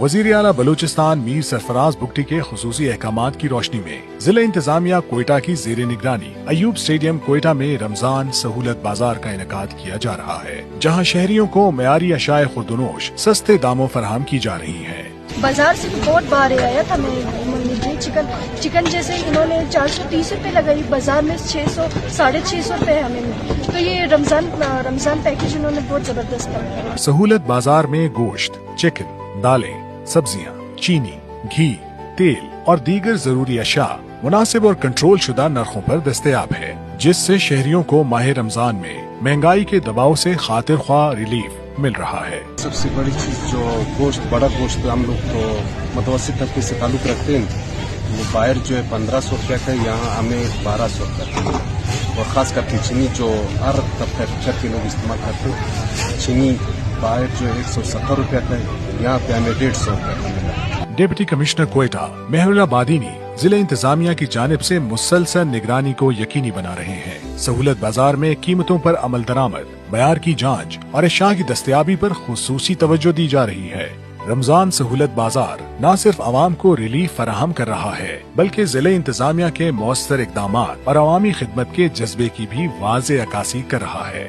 वजीर आला बलूचिस्तान मीर सरफराज बुगटी के खुसूसी अहकामात की रोशनी में जिला इंतजामिया कोयटा की जेर निगरानी अयूब स्टेडियम कोयटा में रमजान सहूलत बाजार का इनेकाद किया जा रहा है, जहां शहरियों को मयारी अशाए खुर्दनोश सस्ते दामों फराहम की जा रही है। बाजार से बहुत बाहर आया था मैं चिकन जैसे इन्होंने 430 रुपए लगाई, बाजार में 600 650 रुपए हमें। तो ये रमजान पैकेज इन्होंने बहुत जबरदस्त किया। सहूलत बाजार में गोश्त, चिकन, दालें, सब्जियां, चीनी, घी, तेल और दीगर जरूरी अशा मुनासिब और कंट्रोल शुदा नरखों पर दस्तयाब है, जिससे शहरियों को माह रमजान में महंगाई के दबाव से खातिर ख्वाह रिलीफ मिल रहा है। सबसे बड़ी चीज जो गोश्त, बड़ा गोश्त हम लोग तो मुतवस्सित तबके से ताल्लुक रखते हैं, वो बाहर जो है 1500 रुपये का, यहाँ हमें 1200 रुपये का। और खास करके चीनी जो हर तबके के लोग इस्तेमाल करते हैं, चीनी बाहर जो है 170 रुपये का है, यहाँ पे हमें 150 रुपये का मिला। डिप्टी कमिश्नर कोयटा मेहरुल्लाह बादीनी जिला इंतजामिया की जानिब से मुसलसल निगरानी को यकीनी बना रहे हैं। सहूलत बाजार में कीमतों पर अमल दरामद, बयार की जांच और अशाया की दस्तयाबी पर खुसूसी तवज्जो दी जा रही है। रमजान सहूलत बाजार न सिर्फ आवाम को रिलीफ फराहम कर रहा है, बल्कि जिले इंतजामिया के मौसर इकदामात और अवामी खिदमत के जज्बे की भी वाज़ेह अक्कासी कर रहा है।